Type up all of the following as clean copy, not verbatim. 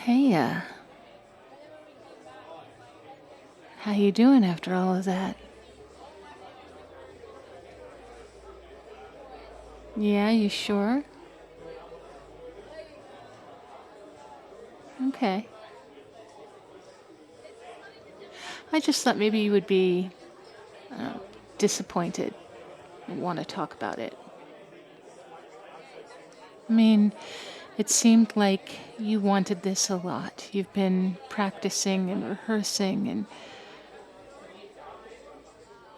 Hey, how you doing after all of that? Yeah, you sure? Okay. I just thought maybe you would be disappointed and want to talk about it. I mean, it seemed like you wanted this a lot. You've been practicing and rehearsing, and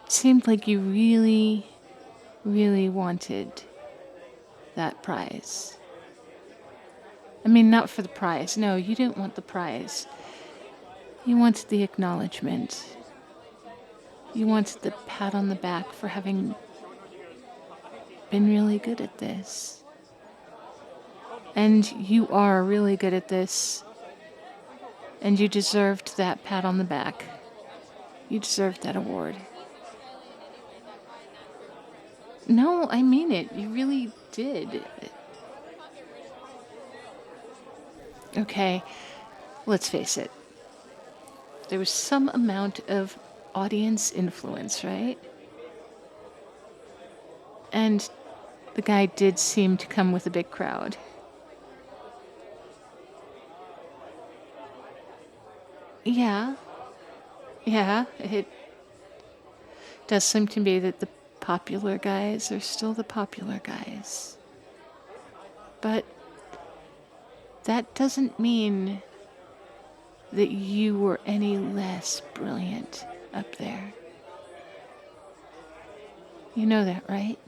it seemed like you really, really wanted that prize. I mean, not for the prize. No, you didn't want the prize. You wanted the acknowledgement. You wanted the pat on the back for having been really good at this. And you are really good at this. And you deserved that pat on the back. You deserved that award. No, I mean it. You really did. Okay, let's face it. There was some amount of audience influence, right? And the guy did seem to come with a big crowd. Yeah, yeah, it does seem to be that the popular guys are still the popular guys. But that doesn't mean that you were any less brilliant up there. You know that, right?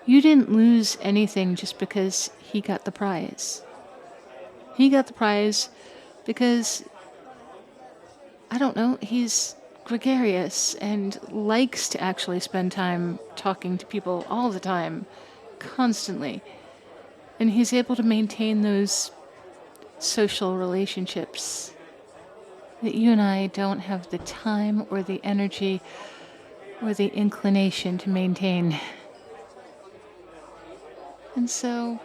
You didn't lose anything just because he got the prize. He got the prize because, I don't know, he's gregarious and likes to actually spend time talking to people all the time, constantly. And he's able to maintain those social relationships that you and I don't have the time or the energy or the inclination to maintain. And so,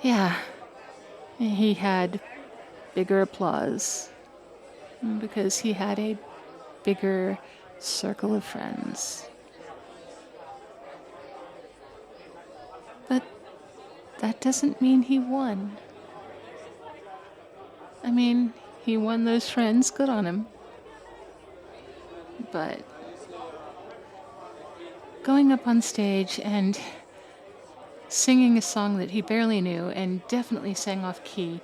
yeah, he had bigger applause because he had a bigger circle of friends. But that doesn't mean he won. I mean, he won those friends, good on him. But going up on stage and singing a song that he barely knew and definitely sang off key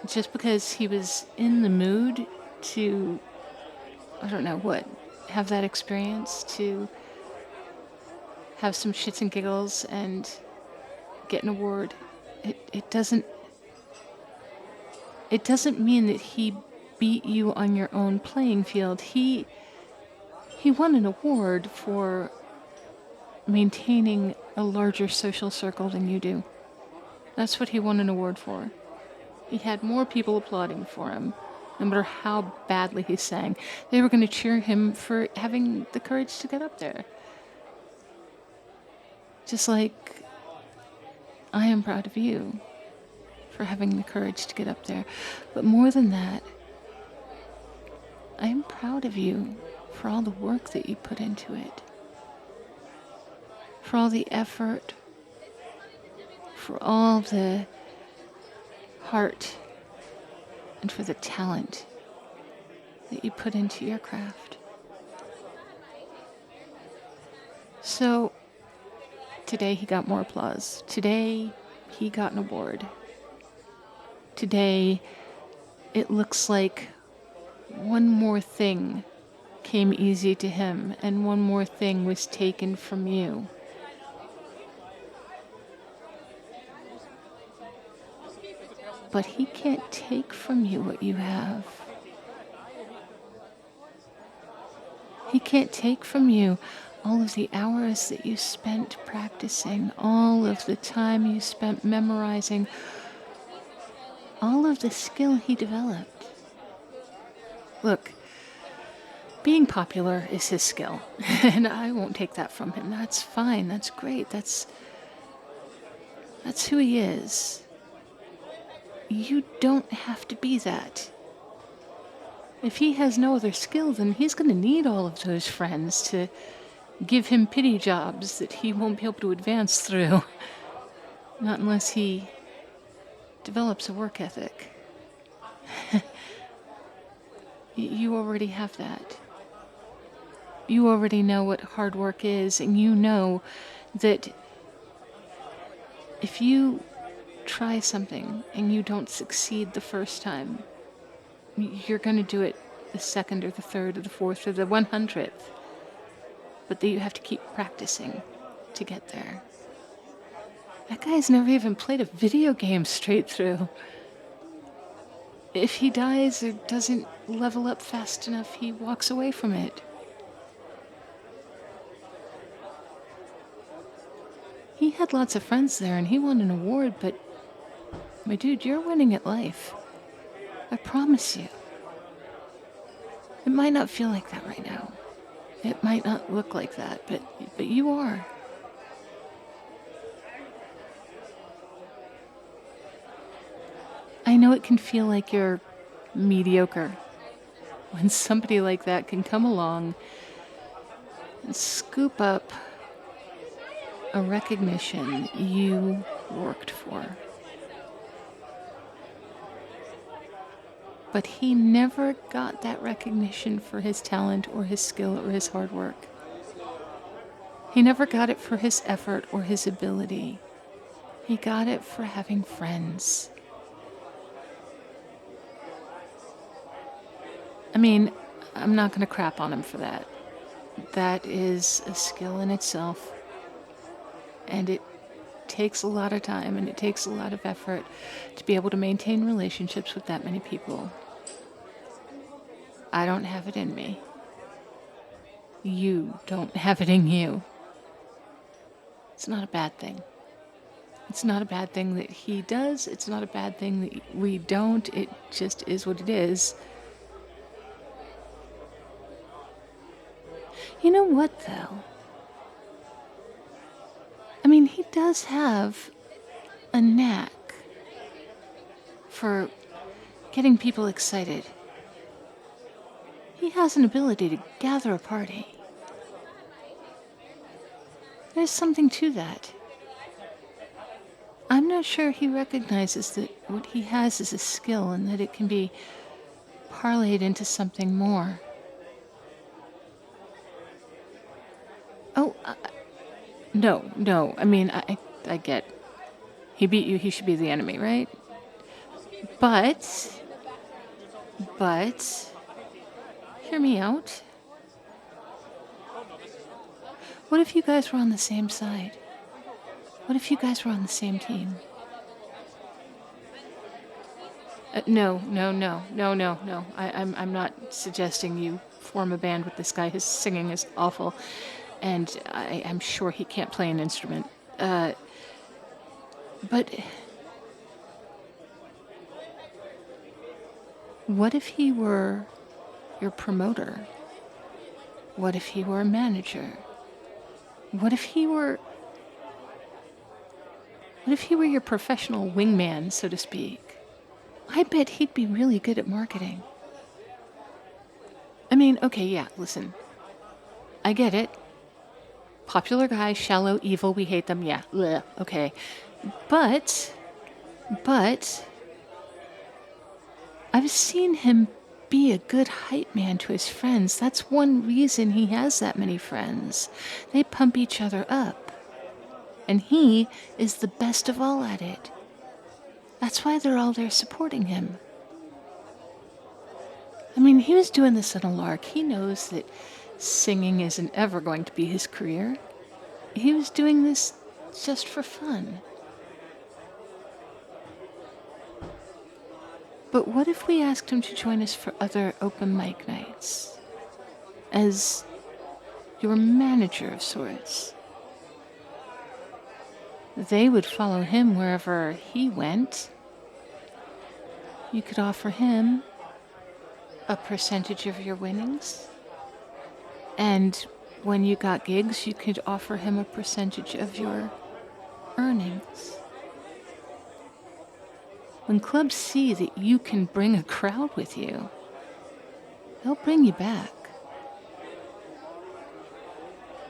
just because he was in the mood to, I don't know what, have that experience, to have some shits and giggles and get an award. It doesn't mean that he beat you on your own playing field. He won an award for maintaining a larger social circle than you do. That's what he won an award for. He had more people applauding for him, no matter how badly he sang. They were going to cheer him for having the courage to get up there. Just like I am proud of you for having the courage to get up there. But more than that, I am proud of you for all the work that you put into it. For all the effort, for all the heart, and for the talent that you put into your craft. So, today he got more applause. Today he got an award. Today it looks like one more thing came easy to him and one more thing was taken from you. But he can't take from you what you have. He can't take from you all of the hours that you spent practicing, all of the time you spent memorizing, all of the skill he developed. Look, being popular is his skill, and I won't take that from him. That's fine. That's great. That's who he is. You don't have to be that. If he has no other skill, then he's going to need all of those friends to give him pity jobs that he won't be able to advance through. Not unless he develops a work ethic. You already have that. You already know what hard work is, and you know that if you try something and you don't succeed the first time, you're going to do it the second or the third or the fourth or the 100th. But that you have to keep practicing to get there. That guy's never even played a video game straight through. If he dies or doesn't level up fast enough, he walks away from it. He had lots of friends there and he won an award, but my dude, you're winning at life. I promise you. It might not feel like that right now. It might not look like that, but you are. I know it can feel like you're mediocre when somebody like that can come along and scoop up a recognition you worked for. But he never got that recognition for his talent or his skill or his hard work. He never got it for his effort or his ability. He got it for having friends. I mean, I'm not going to crap on him for that. That is a skill in itself. And it takes a lot of time and it takes a lot of effort to be able to maintain relationships with that many people. I don't have it in me. You don't have it in you. It's not a bad thing. It's not a bad thing that he does. It's not a bad thing that we don't. It just is what it is. You know what, though? I mean, he does have a knack for getting people excited. He has an ability to gather a party. There's something to that. I'm not sure he recognizes that what he has is a skill and that it can be parlayed into something more. Oh, no. I mean, I get. He beat you, he should be the enemy, right? But, hear me out. What if you guys were on the same side? What if you guys were on the same team? No. I'm not suggesting you form a band with this guy. His singing is awful. And I'm sure he can't play an instrument. But what if he were your promoter? What if he were a manager? What if he were your professional wingman, so to speak? I bet he'd be really good at marketing. I mean, okay, yeah, listen. I get it. Popular guy, shallow, evil, we hate them, yeah, bleh, okay. But, I've seen him be a good hype man to his friends. That's one reason he has that many friends. They pump each other up. And he is the best of all at it. That's why they're all there supporting him. I mean, he was doing this on a lark. He knows that singing isn't ever going to be his career. He was doing this just for fun. But what if we asked him to join us for other open mic nights? As your manager of sorts. They would follow him wherever he went. You could offer him a percentage of your winnings. And when you got gigs, you could offer him a percentage of your earnings. When clubs see that you can bring a crowd with you, they'll bring you back.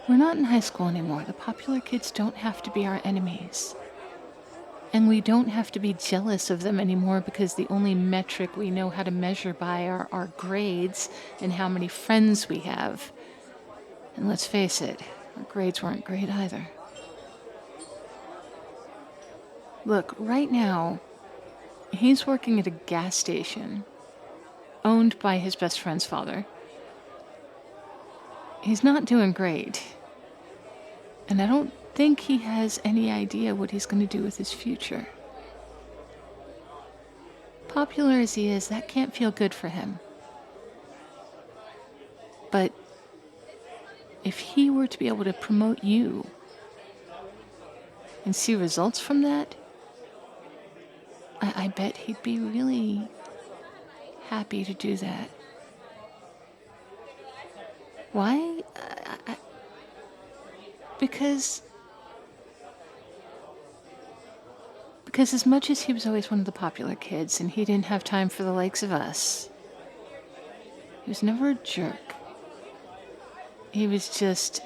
We're not in high school anymore. The popular kids don't have to be our enemies. And we don't have to be jealous of them anymore because the only metric we know how to measure by are our grades and how many friends we have. And let's face it, our grades weren't great either. Look, right now, he's working at a gas station owned by his best friend's father. He's not doing great. And I don't think he has any idea what he's going to do with his future. Popular as he is, that can't feel good for him. But if he were to be able to promote you and see results from that, I bet he'd be really happy to do that. Why? Because as much as he was always one of the popular kids and he didn't have time for the likes of us, he was never a jerk. He was just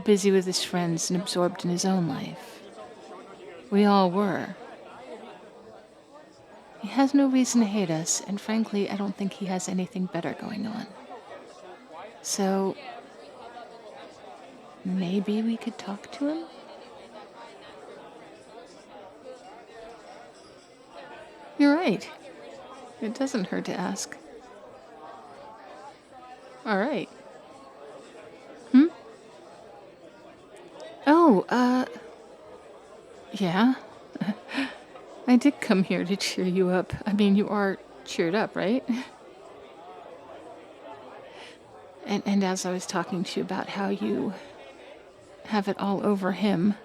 busy with his friends and absorbed in his own life. We all were. He has no reason to hate us, and frankly, I don't think he has anything better going on. So, maybe we could talk to him? You're right. It doesn't hurt to ask. All right. Oh, yeah. I did come here to cheer you up. I mean, you are cheered up, right? And as I was talking to you about how you have it all over him,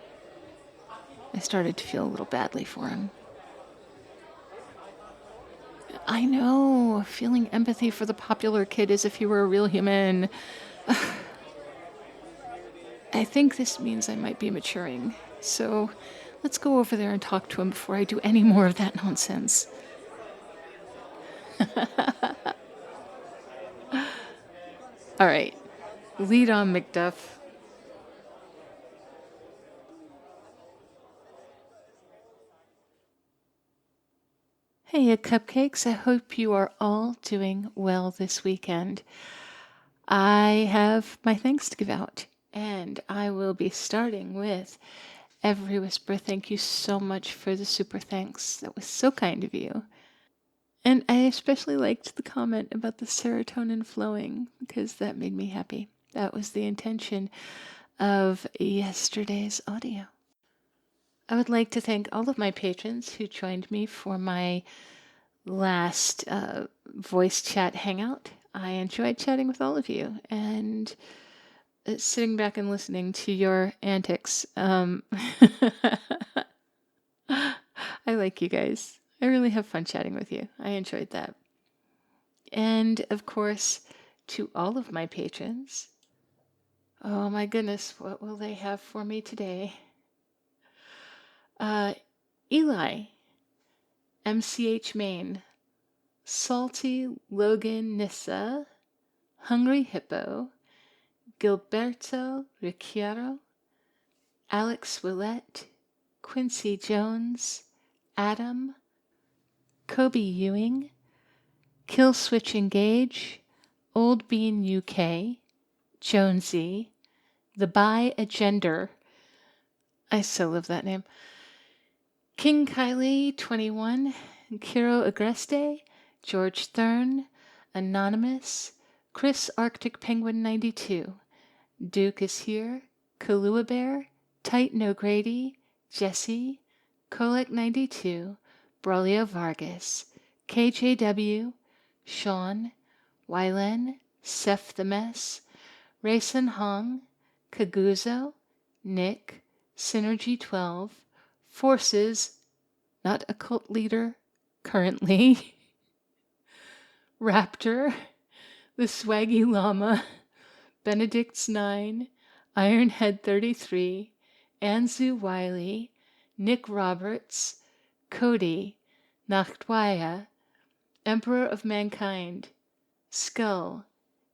I started to feel a little badly for him. I know, feeling empathy for the popular kid as if he were a real human. I think this means I might be maturing. So let's go over there and talk to him before I do any more of that nonsense. All right. Lead on, McDuff. Hey, cupcakes. I hope you are all doing well this weekend. I have my thanks to give out, and I will be starting with Every Whisper. Thank you so much for the super thanks. That was so kind of you. And I especially liked the comment about the serotonin flowing because that made me happy. That was the intention of yesterday's audio. I would like to thank all of my patrons who joined me for my last voice chat hangout. I enjoyed chatting with all of you and sitting back and listening to your antics. I like you guys. I really have fun chatting with you. I enjoyed that. And of course, to all of my patrons, oh my goodness, what will they have for me today? Eli, MCH Maine, Salty Logan Nissa, Hungry Hippo, Gilberto Ricciero, Alex Willette, Quincy Jones, Adam, Kobe Ewing, Kill Switch Engage, Old Bean UK, Jonesy, The Bi Agender, I still love that name, King Kylie 21, Kiro Agreste, George Thurn, Anonymous, Chris Arctic Penguin 92, Duke is here, Kahlua Bear, Titan O'Grady, Jesse, Kolek 92, Braulio Vargas, KJW, Sean, Wylen, Seth the Mess, Rayson Hong, Kaguzo, Nick, Synergy 12, Forces, not a cult leader currently, Raptor, the Swaggy Llama, Benedict's 9, Ironhead 33, Anzu Wiley, Nick Roberts, Cody, Nachtwaya, Emperor of Mankind, Skull,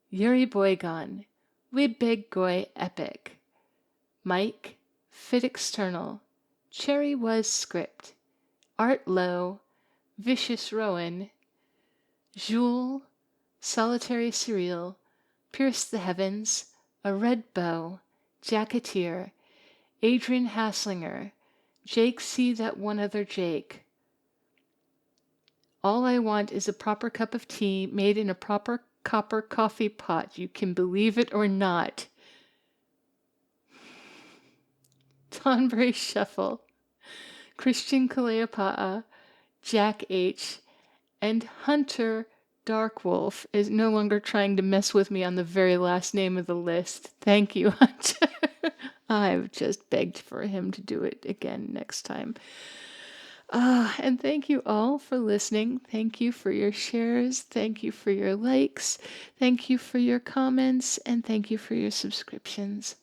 Yuri Boygon, We Big Goy Epic, Mike, Fit External, Cherry Was Script, Art Low, Vicious Rowan, Jules, Solitary Cereal, Pierce the Heavens, A Red Bow, Jacketeer, Adrian Hasslinger, Jake See That One Other Jake. All I want is a proper cup of tea made in a proper copper coffee pot. You can believe it or not. Tonbury Shuffle, Christian Kaleopa'a, Jack H., and Hunter Darkwolf is no longer trying to mess with me on the very last name of the list. Thank you, Hunter. I've just begged for him to do it again next time. And thank you all for listening. Thank you for your shares. Thank you for your likes. Thank you for your comments. And thank you for your subscriptions.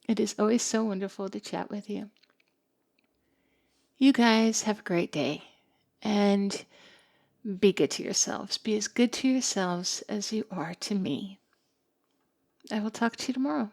It is always so wonderful to chat with you. You guys have a great day. And be good to yourselves. Be as good to yourselves as you are to me. I will talk to you tomorrow.